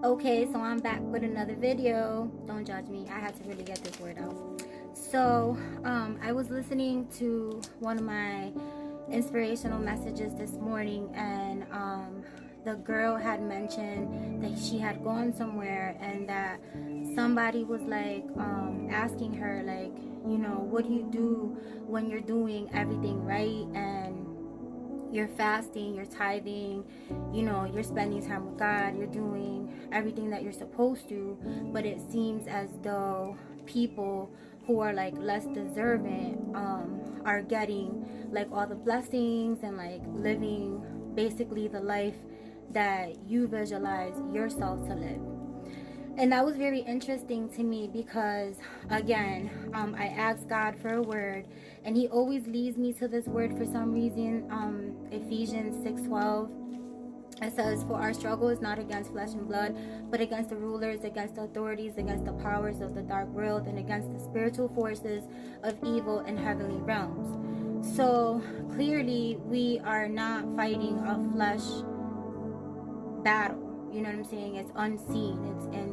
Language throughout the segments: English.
Okay, so I'm back with another video. Don't judge me. I had to really get this word out. So, I was listening to one of my inspirational messages this morning, and the girl had mentioned that she had gone somewhere and that somebody was like asking her, like, what do you do when you're doing everything right and you're fasting, you're tithing, you're spending time with God, you're doing everything that you're supposed to, but it seems as though people who are like less deserving are getting like all the blessings and like living basically the life that you visualize yourself to live. And that was very interesting to me because, again, I asked God for a word, and He always leads me to this word for some reason. Ephesians 6:12. It says, "For our struggle is not against flesh and blood, but against the rulers, against the authorities, against the powers of the dark world, and against the spiritual forces of evil in heavenly realms." So clearly, we are not fighting a flesh battle. You know what I'm saying? It's unseen.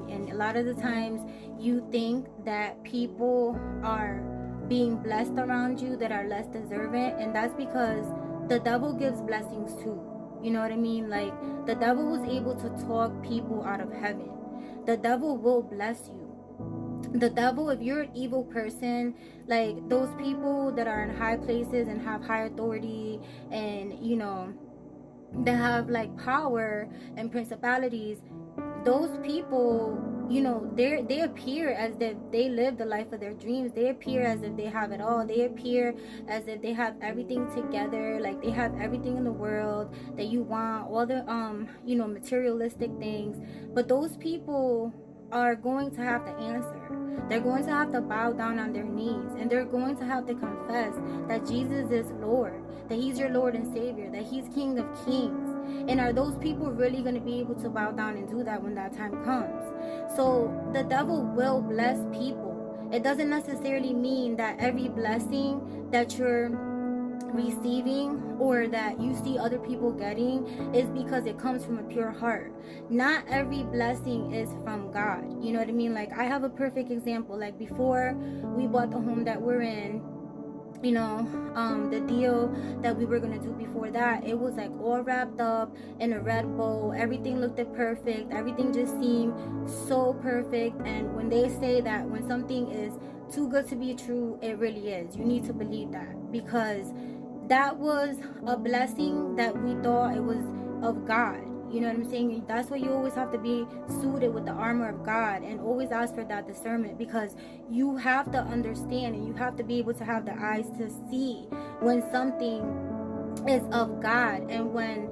And a lot of the times you think that people are being blessed around you that are less deserving, and that's because the devil gives blessings too. You know what I mean? Like, the devil was able to talk people out of heaven. The devil will bless you. The devil, if you're an evil person, like those people that are in high places and have high authority and that have like power and principalities, those people, they appear as if they live the life of their dreams. They appear as if they have it all. They appear as if they have everything together, like they have everything in the world that you want, all the materialistic things. But those people are going to have to answer. They're going to have to bow down on their knees, and they're going to have to confess that Jesus is Lord, that He's your Lord and Savior, that He's King of Kings. And are those people really going to be able to bow down and do that when that time comes? So the devil will bless people. It doesn't necessarily mean that every blessing that you're receiving or that you see other people getting is because it comes from a pure heart. Not every blessing is from God. You know what I mean? Like, I have a perfect example. Like, before we bought the home that we're in, the deal that we were gonna do before that, it was like all wrapped up in a red bow. Everything looked perfect. Everything just seemed so perfect. And when they say that when something is too good to be true, it really is. You need to believe that, because that was a blessing that we thought it was of God. You know what I'm saying? That's why you always have to be suited with the armor of God and always ask for that discernment, because you have to understand and you have to be able to have the eyes to see when something is of God and when,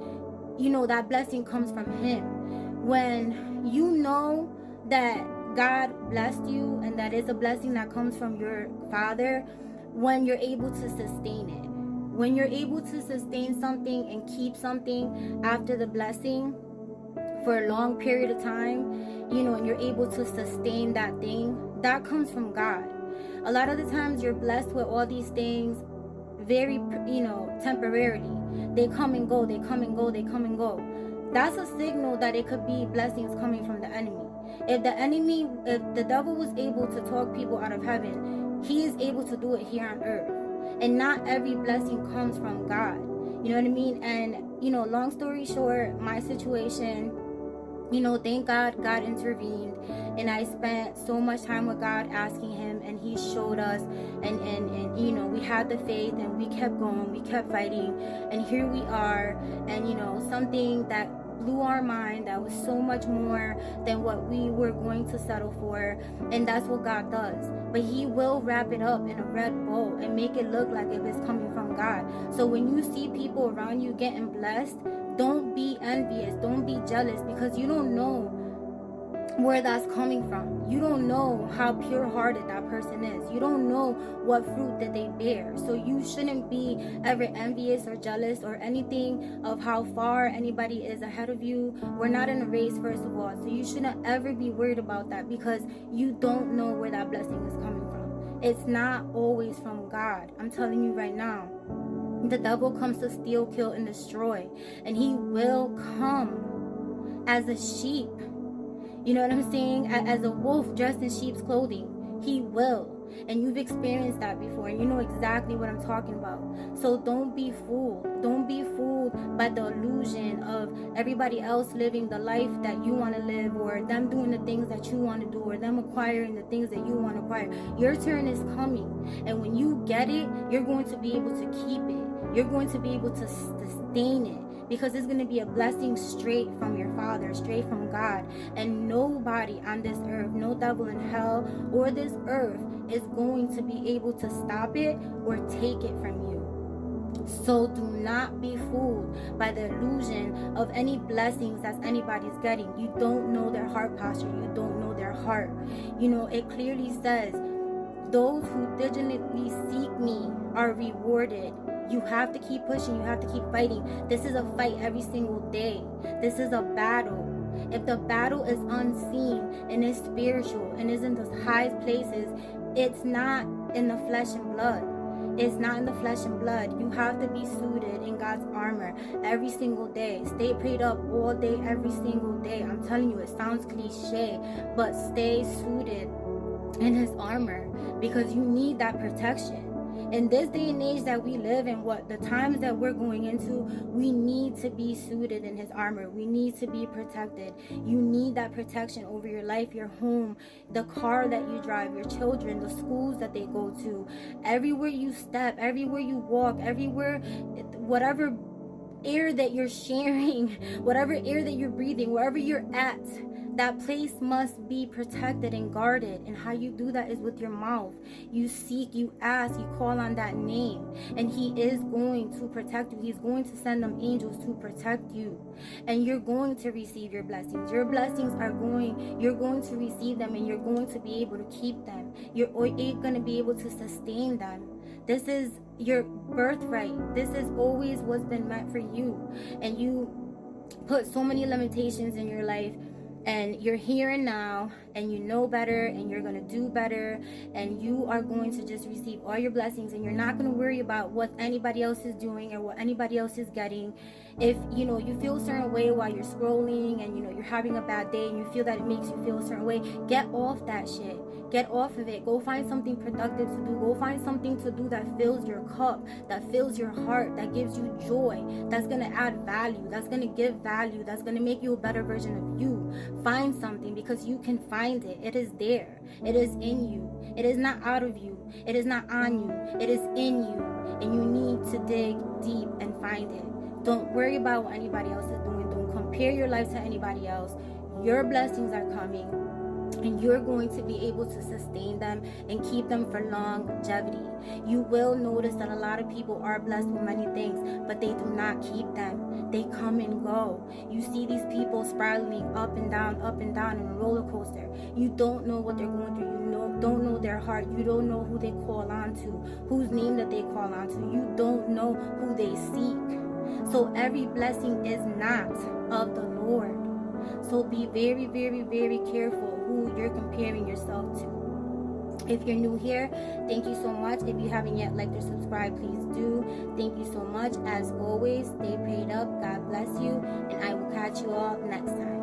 that blessing comes from Him. When you know that God blessed you and that it's a blessing that comes from your Father, when you're able to sustain it. When you're able to sustain something and keep something after the blessing for a long period of time, and you're able to sustain that thing, that comes from God. A lot of the times you're blessed with all these things very, temporarily. They come and go, they come and go, they come and go. That's a signal that it could be blessings coming from the enemy. If the devil was able to talk people out of heaven, he is able to do it here on earth. And not every blessing comes from God. You know what I mean? And, long story short, my situation, thank God intervened. And I spent so much time with God asking Him, and He showed us. And we had the faith, and we kept going, we kept fighting. And here we are. And, something that blew our mind, that was so much more than what we were going to settle for. And that's what God does. But He will wrap it up in a red bow and make it look like if it's coming from God. So when you see people around you getting blessed, don't be envious, don't be jealous, because you don't know where that's coming from. You don't know how pure-hearted that person is. You don't know what fruit that they bear. So you shouldn't be ever envious or jealous or anything of how far anybody is ahead of you. We're not in a race, first of all. So you shouldn't ever be worried about that, because you don't know where that blessing is coming from. It's not always from God. I'm telling you right now. The devil comes to steal, kill, and destroy. And he will come as a sheep. You know what I'm saying? As a wolf dressed in sheep's clothing, he will. And you've experienced that before, and you know exactly what I'm talking about. So don't be fooled. Don't be fooled by the illusion of everybody else living the life that you want to live, or them doing the things that you want to do, or them acquiring the things that you want to acquire. Your turn is coming, and when you get it, you're going to be able to keep it. You're going to be able to sustain it, because it's going to be a blessing straight from your Father, straight from God. And nobody on this earth, no devil in hell or this earth, is going to be able to stop it or take it from you. So do not be fooled by the illusion of any blessings that anybody's getting. You don't know their heart posture. You don't know their heart. You know, it clearly says, those who diligently seek me are rewarded. You have to keep pushing. You have to keep fighting. This is a fight every single day. This is a battle. If the battle is unseen and is spiritual and is in those high places, it's not in the flesh and blood. It's not in the flesh and blood. You have to be suited in God's armor every single day. Stay prayed up all day, every single day. I'm telling you, it sounds cliche, but stay suited in his armor, because you need that protection. In this day and age that we live in, what the times that we're going into, we need to be suited in his armor. We need to be protected. You need that protection over your life, your home, the car that you drive, your children, the schools that they go to, everywhere you step, everywhere you walk, everywhere, whatever air that you're sharing, whatever air that you're breathing, wherever you're at, that place must be protected and guarded. And how you do that is with your mouth. You seek, you ask, you call on that name, and he is going to protect you. He's going to send them angels to protect you, and you're going to receive your blessings. Your blessings are you're going to receive them, and you're going to be able to keep them. You're going to be able to sustain them. This is your birthright. This is always what's been meant for you. And you put so many limitations in your life, and you're here and now, and you know better, and you're going to do better, and you are going to just receive all your blessings, and you're not going to worry about what anybody else is doing or what anybody else is getting. If you feel a certain way while you're scrolling, and you're having a bad day, and you feel that it makes you feel a certain way, get off that shit. Get off of it. Go find something productive to do. Go find something to do that fills your cup, that fills your heart, that gives you joy, that's going to add value, that's going to give value, that's going to make you a better version of you. Find something, because you can find it. It is there. It is in you. It is not out of you. It is not on you. It is in you. And you need to dig deep and find it. Don't worry about what anybody else is doing. Don't compare your life to anybody else. Your blessings are coming, and you're going to be able to sustain them and keep them for longevity. You will notice that a lot of people are blessed with many things, but they do not keep them. They come and go. You see these people spiraling up and down in a roller coaster. You don't know what they're going through. Don't know their heart. You don't know who they call on to, whose name that they call on to. You don't know who they seek. So every blessing is not of the Lord. So be very, very, very careful who you're comparing yourself to. If you're new here, thank you so much. If you haven't yet liked or subscribed, please do. Thank you so much. As always, stay prayed up. God bless you, and I will catch you all next time.